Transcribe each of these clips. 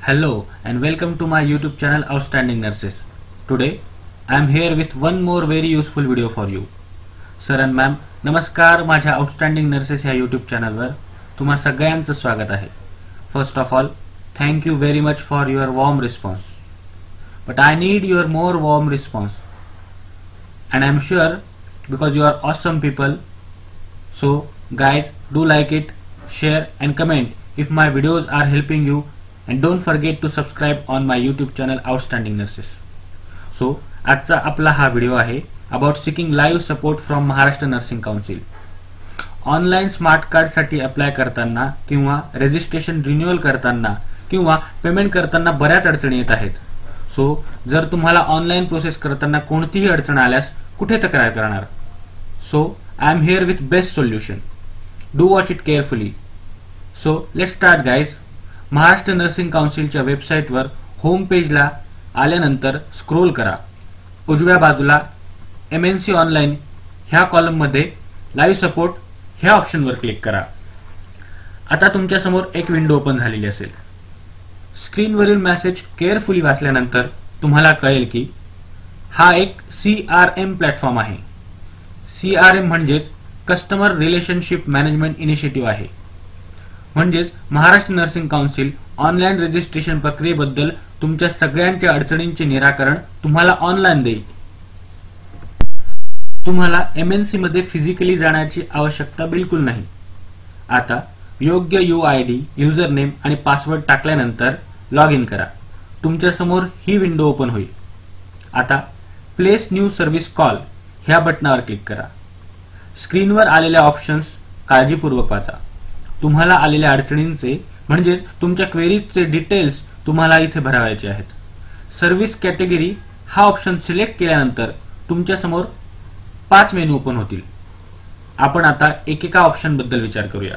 Hello and welcome to my YouTube channel Outstanding Nurses. Today I am here with one more very useful video for you. Sir and ma'am, नमस्कार. माझ्या outstanding nurses ह्या YouTube चॅनलवर तुम्हा सगळ्यांचं स्वागत आहे. First of all, thank you very much for your warm response. But I need your more warm response and I am sure because you are awesome people. So guys, do like it, share and comment if my videos are helping you, and don't forget to subscribe on my YouTube channel Outstanding Nurses. So आजचा आपला हा video आहे about seeking live support from Maharashtra nursing council. Online smart card साठी apply करताना किंवा registration renewal करताना किंवा payment करताना बऱ्याच अडचणी येत आहेत. सो जर तुम्हाला ऑनलाइन प्रोसेस करताना कोणतीही अडचण आल्यास कुठे तक्रार करणार? So I am here with best solution. Do watch it carefully. So let's start guys. Maharashtra nursing काउन्सिलच्या वेबसाईटवर होम पेजला आल्यानंतर स्क्रोल करा. उजव्या बाजूला MNC ऑनलाइन ह्या कॉलम मध्ये लाईव्ह सपोर्ट ह्या ऑप्शनवर क्लिक करा. आता तुमच्या समोर एक विंडो ओपन झालेली असेल. स्क्रीनवरील मेसेज केअरफुली वाचल्यानंतर तुम्हाला कळेल की हा एक CRM प्लॅटफॉर्म आहे. CRM म्हणजेच कस्टमर रिलेशनशिप मॅनेजमेंट इनिशिएटिव्ह आहे. म्हणजेच Maharashtra nursing council online registration प्रक्रियेबद्दल तुमच्या सगळ्यांच्या अडचणींचे निराकरण तुम्हाला ऑनलाइन देईल. तुम्हाला MNC मध्ये फिजिकली जाण्याची आवश्यकता बिलकुल नाही. आता योग्य UID, युजर नेम आणि पासवर्ड टाकल्यानंतर लॉग इन करा. तुमच्या समोर ही विंडो ओपन होईल. आता प्लेस न्यू सर्व्हिस कॉल ह्या बटनावर क्लिक करा. स्क्रीनवर आलेल्या ऑप्शन्स काळजीपूर्वक वाचा. तुम्हाला आलेल्या अडचणींचे म्हणजेच तुमच्या क्वेरीजचे डिटेल्स तुम्हाला इथे भरावायचे आहेत. सर्व्हिस कॅटेगरी हा ऑप्शन सिलेक्ट केल्यानंतर तुमच्या समोर 5 मेनू ओपन होतील. आपण आता एकेका ऑप्शन बद्दल विचार करूया.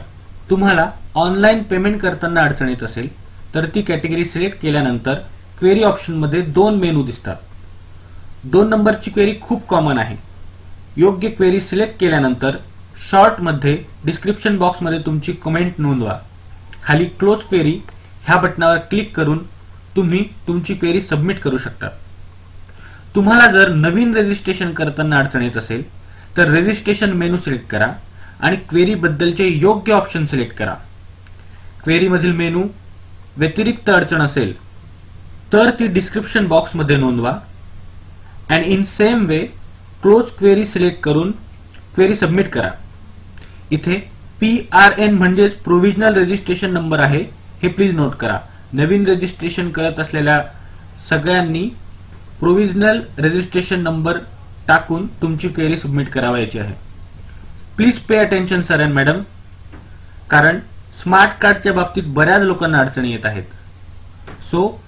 तुम्हाला ऑनलाइन पेमेंट करताना अडचण येत असेल तर ती कॅटेगरी सिलेक्ट केल्यानंतर क्वेरी ऑप्शन मध्ये 2 मेनू दिसतात. 2 नंबरची क्वेरी खूप कॉमन आहे. योग्य क्वेरी सिलेक्ट केल्यानंतर शॉर्ट मध्ये डिस्क्रिप्शन बॉक्स मध्ये तुमची कमेंट नोंदवा. खाली क्लोज क्वेरी ह्या बटनावर क्लिक करून तुम्ही तुमची क्वेरी सबमिट करू शकता. तुम्हाला जर नवीन रजिस्ट्रेशन करताना अडचण येत असेल तर रजिस्ट्रेशन मेनू सिलेक्ट करा आणि क्वेरी बद्दलचे योग्य ऑप्शन सिलेक्ट करा. क्वेरी मधील मेनू व्यतिरिक्त अडचण असेल तर ती डिस्क्रिप्शन बॉक्स मध्ये नोंदवा. And in same way close query select करून क्वेरी सबमिट करा. इथे PRN म्हणजेच प्रोव्हिजनल रजिस्ट्रेशन नंबर आहे हे प्लीज नोट करा. नवीन रजिस्ट्रेशन करत असलेल्या सगळ्यांनी प्रोव्हिजनल रजिस्ट्रेशन नंबर टाकून तुमची क्वेरी सबमिट करावायची आहे. Please pay attention sir and madam, कारण स्मार्ट कार्डच्या बाबतीत बऱ्याच लोकांना अडचणी येत आहेत. सो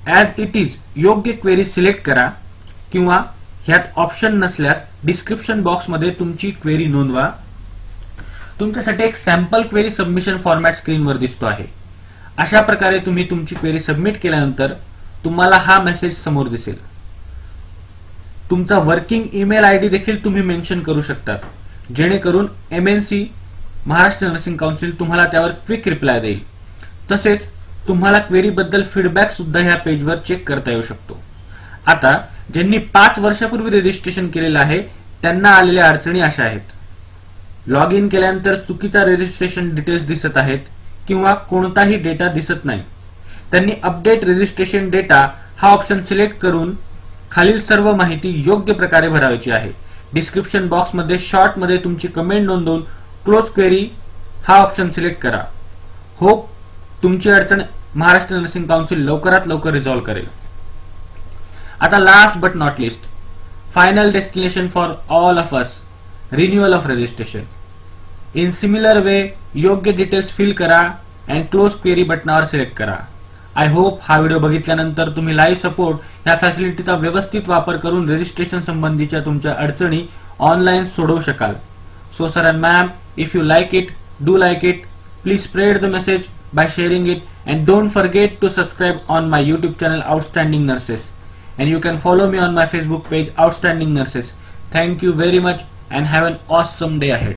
ॲज इट इज योग्य क्वेरी सिलेक्ट करा किंवा ह्यात ऑप्शन नसल्यास डिस्क्रिप्शन बॉक्स मध्ये तुमची क्वेरी नोंदवा. तुमच्यासाठी एक सॅम्पल क्वेरी सबमिशन फॉर्मॅट स्क्रीनवर दिसतो आहे. अशा प्रकारे तुम्ही तुमची क्वेरी सबमिट केल्यानंतर तुम्हाला हा मेसेज समोर दिसेल. तुमचा वर्किंग ईमेल ID देखील तुम्ही मेन्शन करू शकता जेणेकरून MNC महाराष्ट्र नर्सिंग काउन्सिल तुम्हाला त्यावर क्विक रिप्लाय देईल. तसेच तुम्हाला क्वेरी बद्दल फीडबॅक सुद्धा ह्या पेजवर चेक करता येऊ शकतो. आता ज्यांनी 5 वर्षापूर्वी रजिस्ट्रेशन केलेलं आहे त्यांना आलेल्या अडचणी अशा आहेत. लॉग इन केल्यानंतर चुकीचा रजिस्ट्रेशन डिटेल्स दिसत आहेत किंवा कोणताही डेटा दिसत नाही. त्यांनी अपडेट रजिस्ट्रेशन डेटा हा ऑप्शन सिलेक्ट करून खालील सर्व माहिती योग्य प्रकारे भरायची आहे. डिस्क्रिप्शन बॉक्स मध्ये शॉर्ट मध्ये तुमची कमेंट नोंदवून क्लोज क्वेरी हा ऑप्शन सिलेक्ट करा. होप तुमची अडचण महाराष्ट्र नर्सिंग काउन्सिल लवकरात लवकर रिझॉल्व्ह करेल. आता last but not list, final destination for all of us, renewal of registration. In similar way योग्य डिटेल्स फिल करा अँड क्लोज क्वेरी बटनावर सिलेक्ट करा. आय होप हा व्हिडिओ बघितल्यानंतर तुम्ही लाईव्ह सपोर्ट या फॅसिलिटीचा व्यवस्थित वापर करून रजिस्ट्रेशन संबंधीच्या तुमच्या अडचणी ऑनलाइन सोडवू शकाल. So sir and ma'am, if you like it, do like it, please spread the message by sharing it, and don't forget to subscribe on my YouTube channel Outstanding Nurses, and you can follow me on my Facebook page Outstanding Nurses. Thank you very much and have an awesome day ahead.